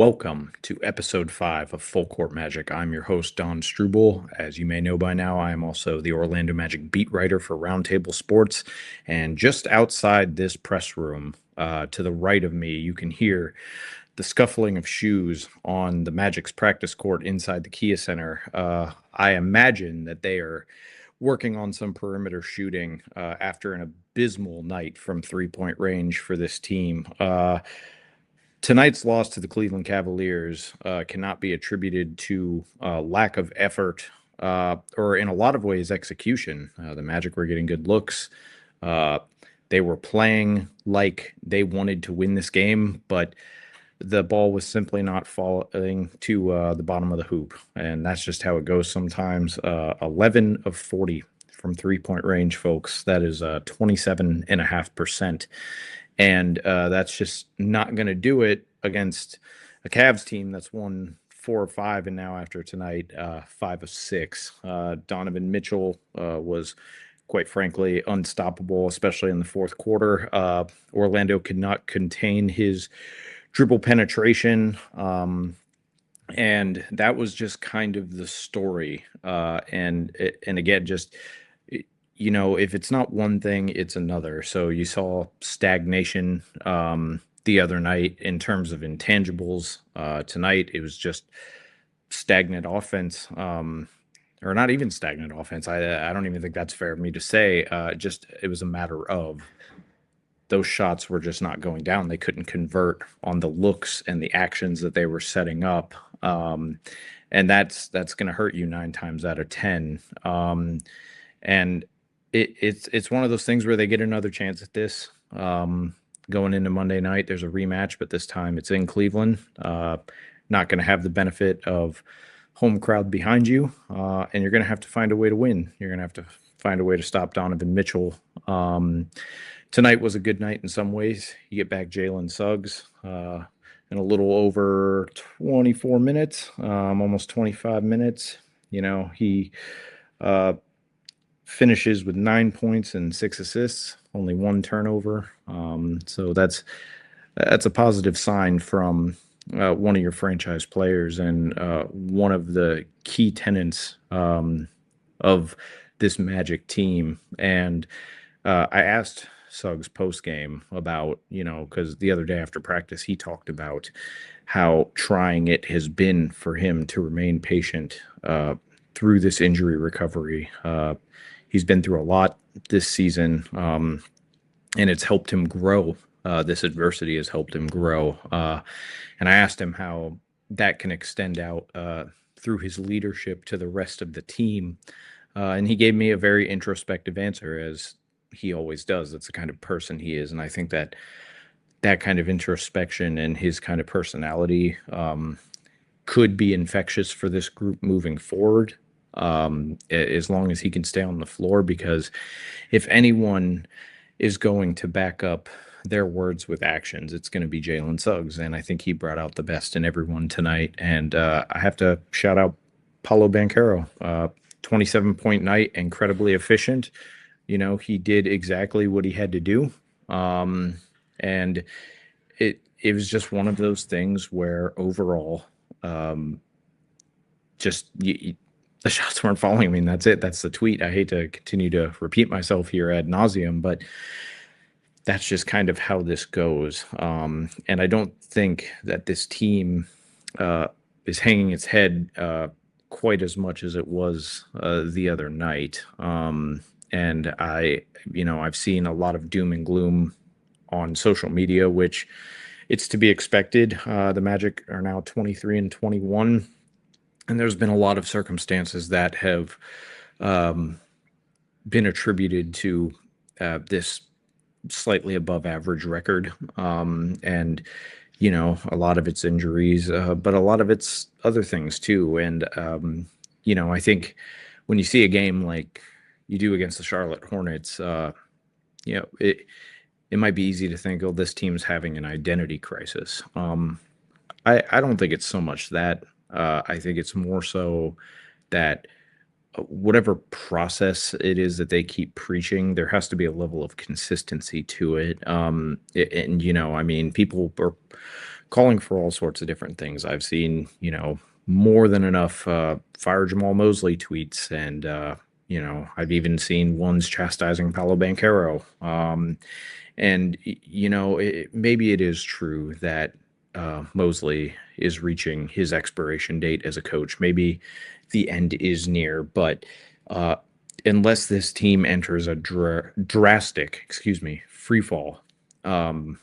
Welcome to episode 5 of Full Court Magic. I'm your host, Don Strouble. As you may know by now, I am also the Orlando Magic beat writer for Roundtable Sports. And just outside this press room, to the right of me, you can hear the scuffling of shoes on the Magic's practice court inside the Kia Center. I imagine that they are working on some perimeter shooting after an abysmal night from three-point range for this team. Tonight's loss to the Cleveland Cavaliers cannot be attributed to lack of effort or, in a lot of ways, execution. The Magic were getting good looks. They were playing like they wanted to win this game, but the ball was simply not falling to the bottom of the hoop. And that's just how it goes sometimes. 11 of 40 from three-point range, folks. That is 27.5%. And that's just not going to do it against a Cavs team that's won 4 or 5, and now after tonight, 5 of 6. Donovan Mitchell was, quite frankly, unstoppable, especially in the fourth quarter. Orlando could not contain his dribble penetration, and that was just kind of the story. And again, just if it's not one thing, it's another. So you saw stagnation the other night in terms of intangibles. Tonight, it was just stagnant offense, or not even stagnant offense. I don't even think that's fair of me to say. It was a matter of those shots were just not going down. They couldn't convert on the looks and the actions that they were setting up. And that's going to hurt you 9 times out of 10. And it's one of those things where they get another chance at this. Going into Monday night, there's a rematch, but this time it's in Cleveland. Not going to have the benefit of home crowd behind you, and you're going to have to find a way to win. You're going to have to find a way to stop Donovan Mitchell. Tonight was a good night in some ways. You get back Jalen Suggs in a little over 24 minutes, almost 25 minutes. He finishes with 9 points and 6 assists, only 1 turnover. So that's a positive sign from one of your franchise players and one of the key tenets of this Magic team. And I asked Suggs post game about, because the other day after practice, he talked about how trying it has been for him to remain patient through this injury recovery. He's been through a lot this season, and it's helped him grow. This adversity has helped him grow. And I asked him how that can extend out through his leadership to the rest of the team. And he gave me a very introspective answer, as he always does. That's the kind of person he is. And I think that kind of introspection and his kind of personality could be infectious for this group moving forward. As long as he can stay on the floor, because if anyone is going to back up their words with actions, it's going to be Jalen Suggs. And I think he brought out the best in everyone tonight. And I have to shout out Paolo Banchero, 27-point night, incredibly efficient. He did exactly what he had to do. And it was just one of those things where overall, the shots weren't falling. I mean, that's it. That's the tweet. I hate to continue to repeat myself here ad nauseum, but that's just kind of how this goes. And I don't think that this team is hanging its head quite as much as it was the other night. And I've seen a lot of doom and gloom on social media, which it's to be expected. The Magic are now 23-21. And there's been a lot of circumstances that have been attributed to this slightly above average record. And, a lot of it's injuries, but a lot of it's other things too. And, I think when you see a game like you do against the Charlotte Hornets, it might be easy to think, oh, this team's having an identity crisis. I don't think it's so much that. I think it's more so that whatever process it is that they keep preaching, there has to be a level of consistency to it. And people are calling for all sorts of different things. I've seen, more than enough fire Jamal Mosley tweets, and I've even seen ones chastising Paolo Banchero. And maybe it is true that Mosley is reaching his expiration date as a coach. Maybe the end is near, but uh, unless this team enters a drastic, free fall, um,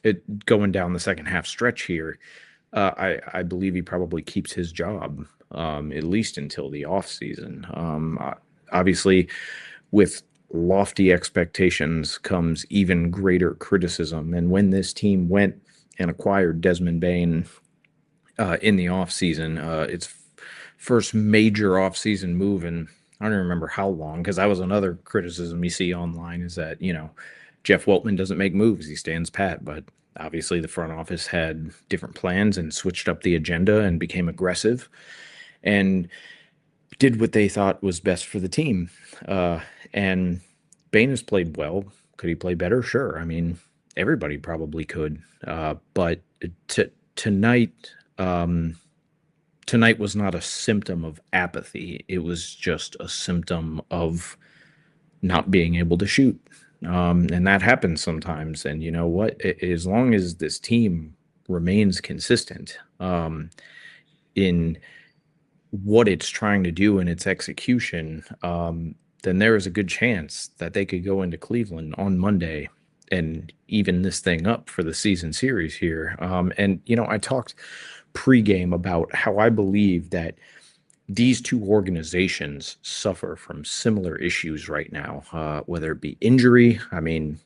it going down the second half stretch here, I believe he probably keeps his job, at least until the off season. Obviously, with lofty expectations comes even greater criticism. And when this team went and acquired Desmond Bain in the offseason, its first major offseason move, and I don't even remember how long, because that was another criticism you see online, is that, Jeff Weltman doesn't make moves. He stands pat. But obviously the front office had different plans and switched up the agenda and became aggressive and did what they thought was best for the team. And Bain has played well. Could he play better? Sure. I mean, everybody probably could. But tonight, tonight was not a symptom of apathy. It was just a symptom of not being able to shoot. And that happens sometimes. And you know what? As long as this team remains consistent in what it's trying to do in its execution, then there is a good chance that they could go into Cleveland on Monday and even this thing up for the season series here. And I talked pregame about how I believe that these two organizations suffer from similar issues right now, whether it be injury. I mean,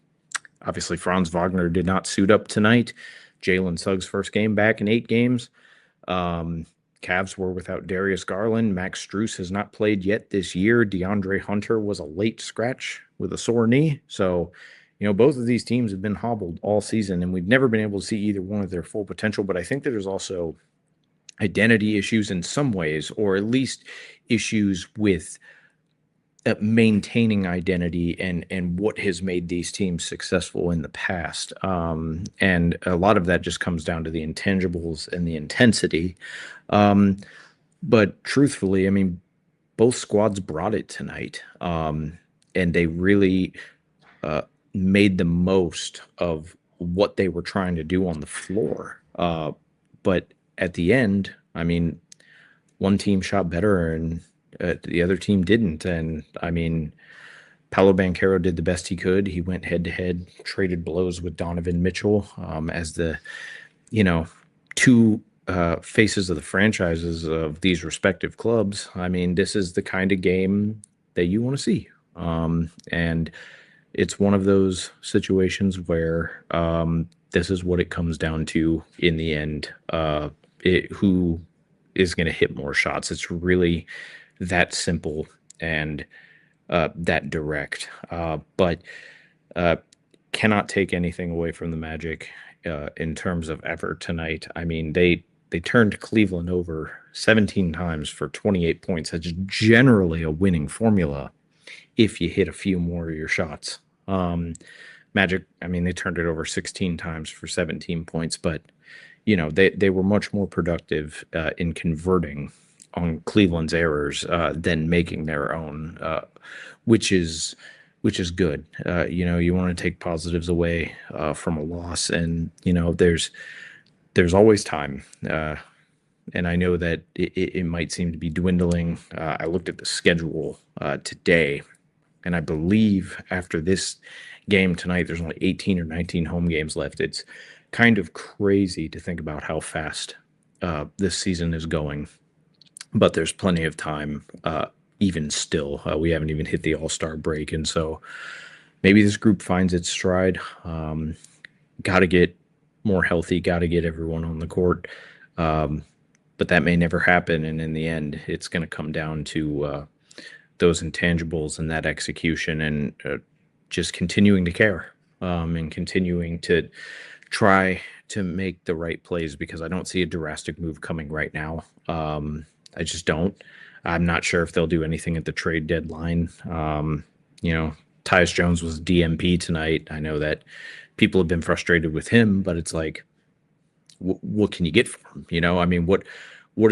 obviously Franz Wagner did not suit up tonight. Jalen Suggs' first game back in 8 games. Cavs were without Darius Garland. Max Strus has not played yet this year. DeAndre Hunter was a late scratch with a sore knee. So, both of these teams have been hobbled all season, and we've never been able to see either one of their full potential. But I think that there's also identity issues in some ways, or at least issues with maintaining identity and what has made these teams successful in the past. And a lot of that just comes down to the intangibles and the intensity. But truthfully, I mean, both squads brought it tonight. And they really made the most of what they were trying to do on the floor. But at the end, I mean, one team shot better and the other team didn't. And I mean, Paolo Banchero did the best he could. He went head to head, traded blows with Donovan Mitchell as the, two faces of the franchises of these respective clubs. I mean, this is the kind of game that you want to see. And it's one of those situations where this is what it comes down to in the end. Who is going to hit more shots. It's really that simple and that direct. But cannot take anything away from the Magic in terms of effort tonight. I mean, they turned Cleveland over 17 times for 28 points. That's generally a winning formula if you hit a few more of your shots. Magic, I mean, they turned it over 16 times for 17 points, but they were much more productive in converting on Cleveland's errors than making their own, which is good. You want to take positives away from a loss, and there's always time. And I know that it might seem to be dwindling. I looked at the schedule today, and I believe after this game tonight, there's only 18 or 19 home games left. It's kind of crazy to think about how fast this season is going, but there's plenty of time even still. We haven't even hit the All-Star break, and so maybe this group finds its stride. Got to get more healthy, got to get everyone on the court, but that may never happen, and in the end, it's going to come down to those intangibles and that execution, and just continuing to care and continuing to try to make the right plays, because I don't see a drastic move coming right now. I just don't. I'm not sure if they'll do anything at the trade deadline. Tyus Jones was DMP tonight. I know that people have been frustrated with him, but it's like, what can you get for him? I mean, what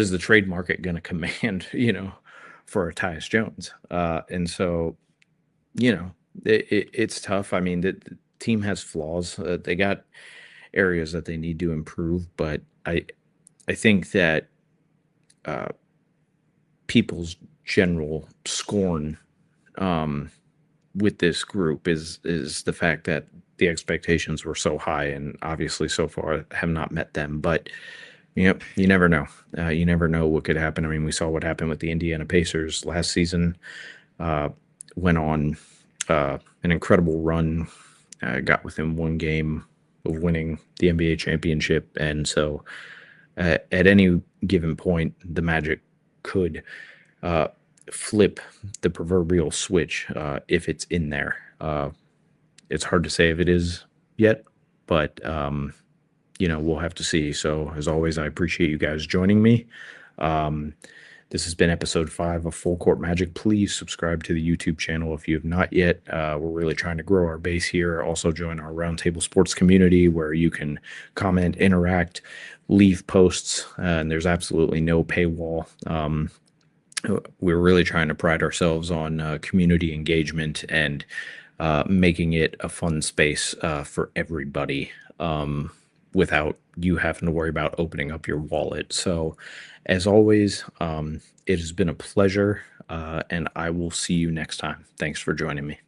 is the trade market going to command? For a Tyus Jones? And so it's tough. I mean, the team has flaws. They got areas that they need to improve, but I think that uh, people's general scorn um, with this group is the fact that the expectations were so high, and obviously so far have not met them. But you never know. You never know what could happen. I mean, we saw what happened with the Indiana Pacers last season. Uh, Went on an incredible run, got within one game of winning the NBA championship, and so at any given point, the Magic could uh, flip the proverbial switch if it's in there. It's hard to say if it is yet, but we'll have to see. So, as always, I appreciate you guys joining me. Um, this has been episode 5 of Full Court Magic. Please subscribe to the YouTube channel if you have not yet. We're really trying to grow our base here. Also, join our Roundtable Sports community where you can comment, interact, leave posts, and there's absolutely no paywall. We're really trying to pride ourselves on community engagement and making it a fun space for everybody without you having to worry about opening up your wallet. So, as always, it has been a pleasure, and I will see you next time. Thanks for joining me.